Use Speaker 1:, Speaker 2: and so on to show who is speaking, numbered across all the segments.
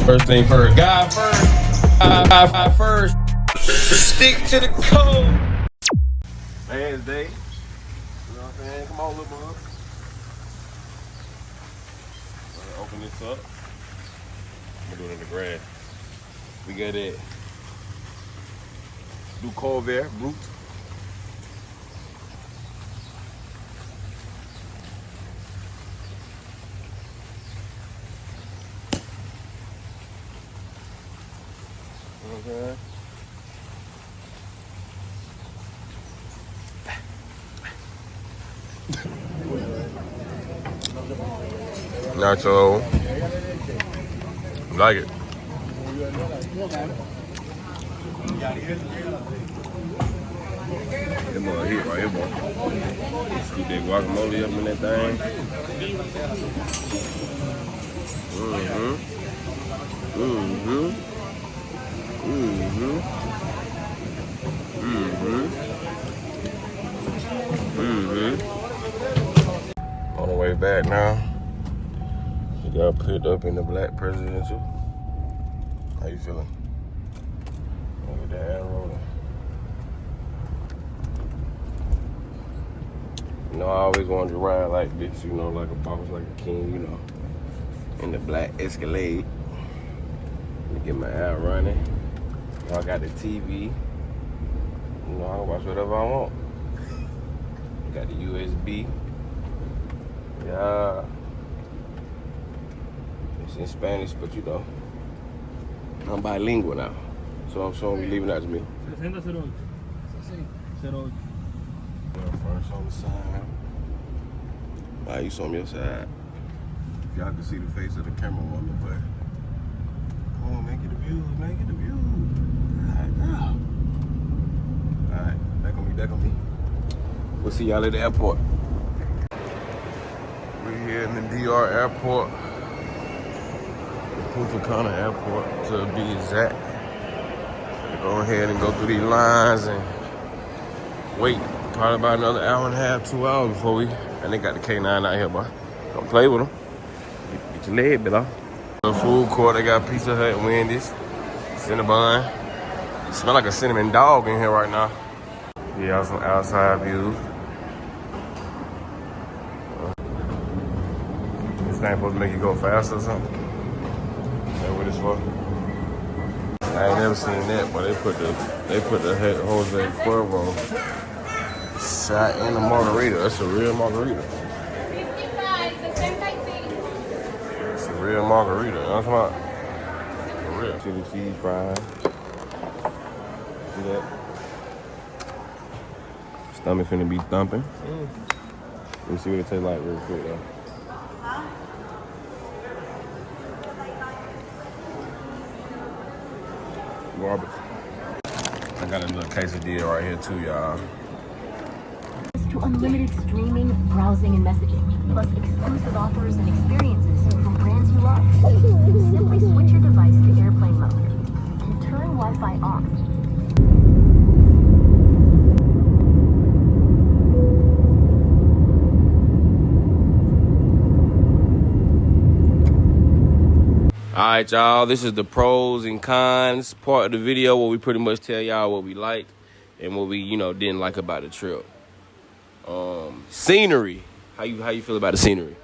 Speaker 1: First thing first. God first. God first. Stick to the code. Man's day. You know what I'm saying? Come on, little bug. Open this up. I'm gonna do it in the grass. We got it. Du Colvert root. Okay. Nacho. Like it. That mother hit right here, boy. Scoop that guacamole up in that thing. On the way back now. We got put up in the black presidential. How you feeling? Look at that rolling. You know, I always wanted to ride like this, you know, like a boss, like a king, you know, in the black Escalade. Let me get my air running. I got the TV. You know, I can watch whatever I want. Got the USB. Yeah. It's in Spanish, but you know, I'm bilingual now. So I'm showing you leaving out to me.
Speaker 2: 6008.
Speaker 1: First on the side. Why you on your side? If y'all can see the face of the camera woman, but come on, man, get the views, man, get the views. Alright, now. Alright, back on me. We'll see y'all at the airport. We're here in the DR airport. Punta Cana airport to be exact. Go ahead and go through these lines and wait probably about another hour and a half, 2 hours before we. And they got the K9 out here, boy. Don't play with them. Get your leg bit off. The food court, they got Pizza Hut, Wendy's, Cinnabon. Smell like a cinnamon dog in here right now. Yeah, some outside views. This thing supposed to make you go faster or something? That's what it's for. I ain't never seen that, but they put the Jose Cuervo shot in a margarita. That's a real margarita.
Speaker 3: 55, 75.
Speaker 1: It's a real margarita. You know what I'm talking about? For real. Chili cheese fries. See that? Stomach finna be thumping. Let me see what it tastes like real quick though. Garbage. I got a little quesadilla right here too, y'all.
Speaker 4: To unlimited streaming, browsing, and messaging, plus exclusive offers and experiences from brands you love. Simply switch your device to airplane mode and turn Wi-Fi off.
Speaker 1: Alright, y'all, this is the pros and cons part of the video where we pretty much tell y'all what we liked and what we, you know, didn't like about the trip. Scenery. How you feel about the scenery?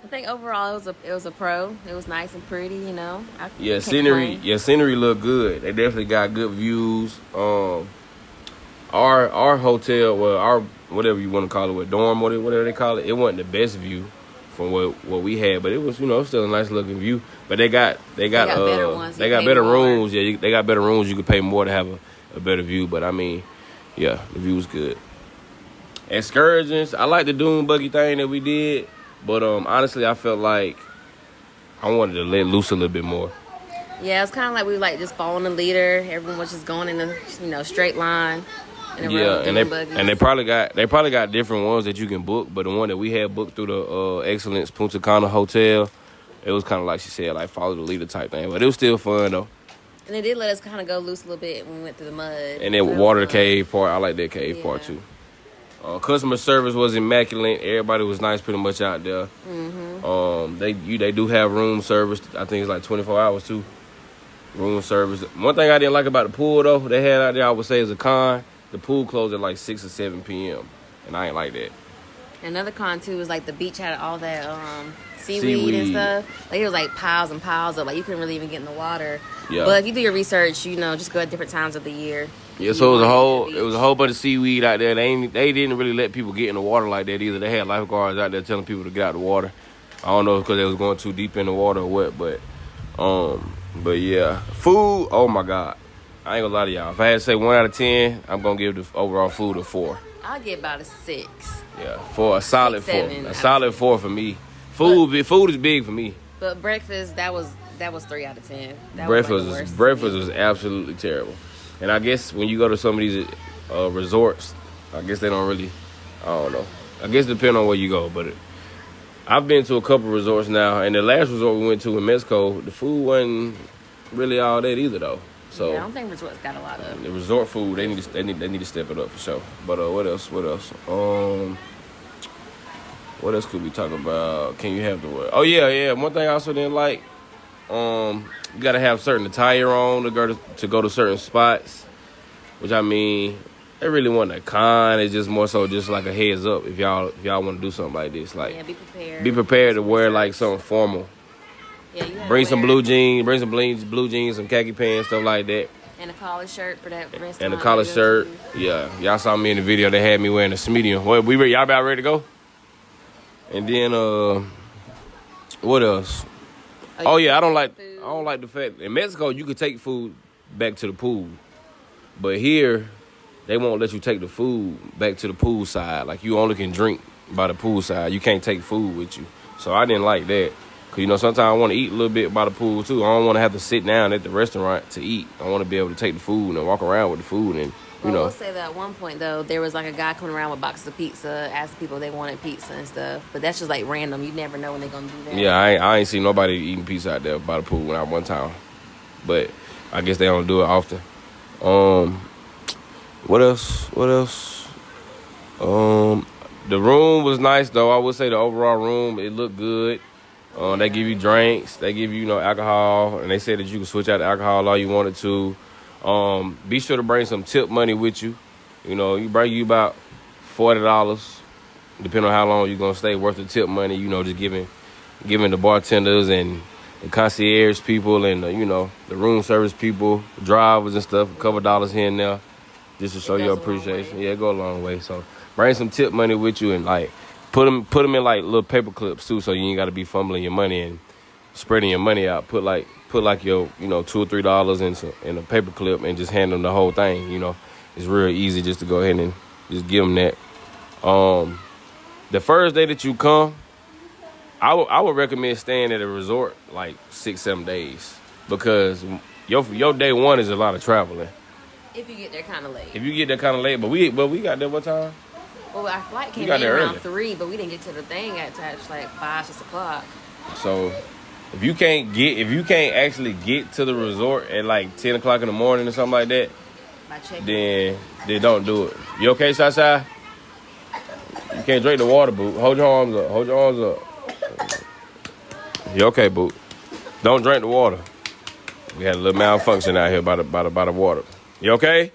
Speaker 3: I think overall it was a pro. It was nice and pretty, you know.
Speaker 1: Scenery looked good. They definitely got good views. Our hotel, well, our whatever you want to call it, dorm, whatever they call it, it wasn't the best view from what we had, but it was, you know, still a nice looking view. But they got better ones. They got better rooms. Yeah, they got better rooms. You could pay more to have a better view. But I mean, yeah, the view was good. Excursions, I like the dune buggy thing that we did, but honestly, I felt like I wanted to let loose a little bit more.
Speaker 3: Yeah, it's kind of like we like just following the leader. Everyone was just going in a straight line.
Speaker 1: Yeah, and they probably got different ones that you can book, but the one that we had booked through the Excellence Punta Cana Hotel, it was kind of like she said, like follow the leader type thing, but it was still fun though.
Speaker 3: And they did let us kind of go loose a little bit when we went through the mud.
Speaker 1: And then water the cave part, I like that cave part too. Customer service was immaculate. Everybody was nice pretty much out there. They do have room service. I think it's like 24 hours too. Room service. One thing I didn't like about the pool though, they had out there, I would say, is a con. The pool closed at like 6 or 7 p.m. and I ain't like that.
Speaker 3: Another con too was like the beach had all that seaweed and stuff. Like it was like piles and piles of, like you couldn't really even get in the water. Yeah. But if you do your research, you know, just go at different times of the year.
Speaker 1: Yeah, so it was a whole bunch of seaweed out there. They didn't really let people get in the water like that either. They had lifeguards out there telling people to get out the water. I don't know if because they was going too deep in the water or what, but yeah, food. Oh my God, I ain't gonna lie to y'all. If I had to say 1 out of 10, I'm gonna give the overall food a 4.
Speaker 3: I'll give about a 6.
Speaker 1: Yeah, for a solid 4. A solid 4 for me. Food is big for me.
Speaker 3: But breakfast, that was 3 out of 10.
Speaker 1: Breakfast was absolutely terrible. And I guess when you go to some of these resorts, I guess they don't really. I don't know. I guess it depends on where you go, but I've been to a couple resorts now, and the last resort we went to in Mexico, the food wasn't really all that either, though. So
Speaker 3: yeah, I don't think resorts got a lot of
Speaker 1: the resort food. They need to step it up for sure. But what else? What else could we talk about? Can you have the word? Oh yeah. One thing I also didn't like. You gotta have certain attire on to go to certain spots. Which I mean, it really wasn't a con. It's just more so just like a heads up if y'all want to do something like this. Like,
Speaker 3: be prepared.
Speaker 1: Be prepared to wear like something formal.
Speaker 3: Yeah, you
Speaker 1: bring some blue jeans, blue jeans, some khaki pants, stuff like that.
Speaker 3: And a collar shirt for that restaurant.
Speaker 1: And a collar shirt. Yeah, y'all saw me in the video. They had me wearing a medium. What y'all about ready to go? And then what else? Oh yeah, I don't like the fact in Mexico you could take food back to the pool, but here they won't let you take the food back to the pool side. Like you only can drink by the pool side. You can't take food with you. So I didn't like that. Cause you know sometimes I want to eat a little bit by the pool too. I don't want to have to sit down at the restaurant to eat. I want to be able to take the food and walk around with the food and.
Speaker 3: Well, I will say that at one point, though, there was like a guy coming around with boxes of pizza, asking people if they wanted pizza and stuff. But that's just like random. You never know when they're going to do that.
Speaker 1: Yeah, I ain't seen nobody eating pizza out there by the pool when I one time. But I guess they don't do it often. What else? The room was nice, though. I would say the overall room, it looked good. They give you drinks. They give you, alcohol. And they said that you can switch out the alcohol all you wanted to. Be sure to bring some tip money with you. You bring you about $40, depending on how long you're gonna stay, worth of tip money. Just giving the bartenders and the concierge people and the room service people, drivers and stuff, a couple dollars here and there, just to show your appreciation. Yeah, it go a long way. So bring some tip money with you and put them in like little paper clips too, so you ain't gotta be fumbling your money and spreading your money out. Put your $2 or $3 in a paper clip and just hand them the whole thing. It's real easy just to go ahead and just give them that. The first day that you come, I would recommend staying at a resort like 6-7 days because your day one is a lot of traveling.
Speaker 3: If you get there kind of
Speaker 1: late. But we got there what time?
Speaker 3: Well, our flight came in around 3, but we didn't get to the thing at like 5, 6 o'clock.
Speaker 1: So if you can't actually get to the resort at like 10 o'clock in the morning or something like that, then don't do it. You okay, Sasha? You can't drink the water, boo. Hold your arms up. You okay, boo? Don't drink the water. We had a little malfunction out here by the water. You okay?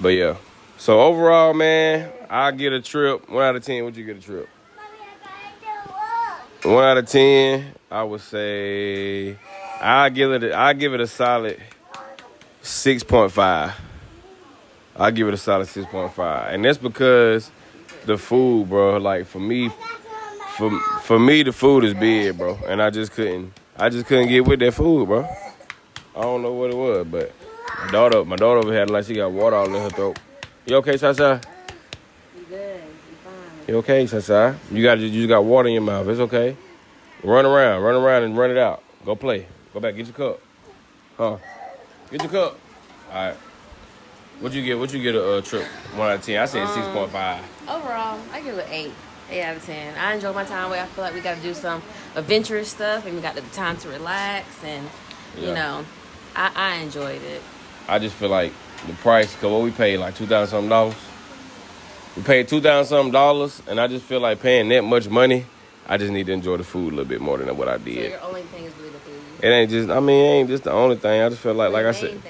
Speaker 1: But yeah. So overall, man, I get a trip. 1 out of 10. Would you get a trip? 1 out of 10, I would say I give it a solid 6.5. I give it a solid 6.5, and that's because the food, bro. Like for me, the food is big, bro, and I just couldn't get with that food, bro. I don't know what it was, but my daughter over here like she got water all in her throat. You okay, Sasha?
Speaker 3: You good? You fine?
Speaker 1: You okay, Sasha? You just got water in your mouth. It's okay. Run around and run it out. Go play. Go back. Get your cup. Get your cup. All right. What'd you get a trip? 1 out of 10. I said 6.5. Overall,
Speaker 3: I give it an 8. 8 out of 10. I enjoy my time away. I feel like we got to do some adventurous stuff, and we got the time to relax, and I enjoyed it.
Speaker 1: I just feel like the price, cause what we paid like $2,000 something. We paid $2,000-something, and I just feel like paying that much money. I just need to enjoy the food a little bit more than what I did.
Speaker 3: So your only thing is really the food.
Speaker 1: It ain't just. I mean, it ain't just the only thing. I just feel like I said,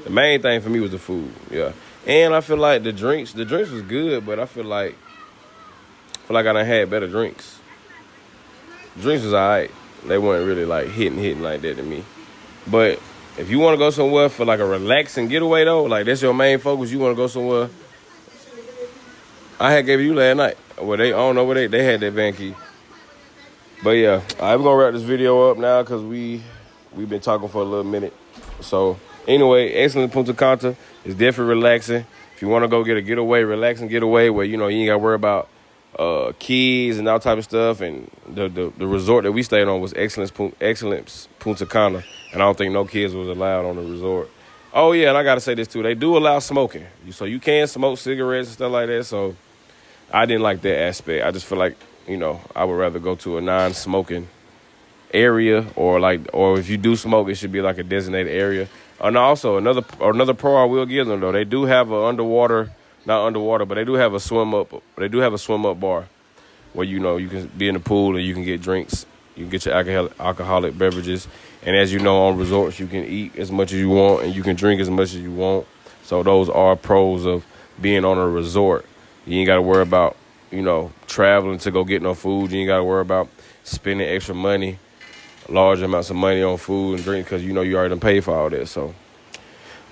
Speaker 1: the main thing for me was the food. Yeah, and I feel like the drinks was good, but I feel like I done had better drinks. Drinks was alright. They weren't really like hitting like that to me. But if you want to go somewhere for like a relaxing getaway though, like that's your main focus, you want to go somewhere. I had gave you last night. Well, I don't know where they had that van key. But yeah, we're gonna wrap this video up now because we've been talking for a little minute. So anyway, excellent Punta Cana is definitely relaxing. If you want to go get a getaway, relaxing getaway where you ain't gotta worry about keys and all type of stuff. And the resort that we stayed on was Excellence Punta Cana, and I don't think no kids was allowed on the resort. Oh yeah, and I gotta say this too, they do allow smoking, so you can smoke cigarettes and stuff like that. So I didn't like that aspect. I just feel like I would rather go to a non-smoking area, or if you do smoke, it should be like a designated area. And also another pro I will give them though, they do have not underwater, but they do have a swim up bar where you can be in the pool and you can get drinks. You can get your alcoholic beverages. And as you know, on resorts, you can eat as much as you want and you can drink as much as you want. So those are pros of being on a resort. You ain't got to worry about, traveling to go get no food. You ain't got to worry about spending extra money, large amounts of money on food and drink because you already done paid for all that. So,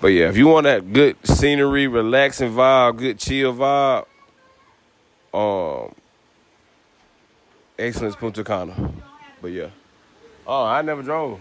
Speaker 1: but yeah, if you want that good scenery, relaxing vibe, good chill vibe, Excellence Punta Cana. But yeah. Oh, I never drove.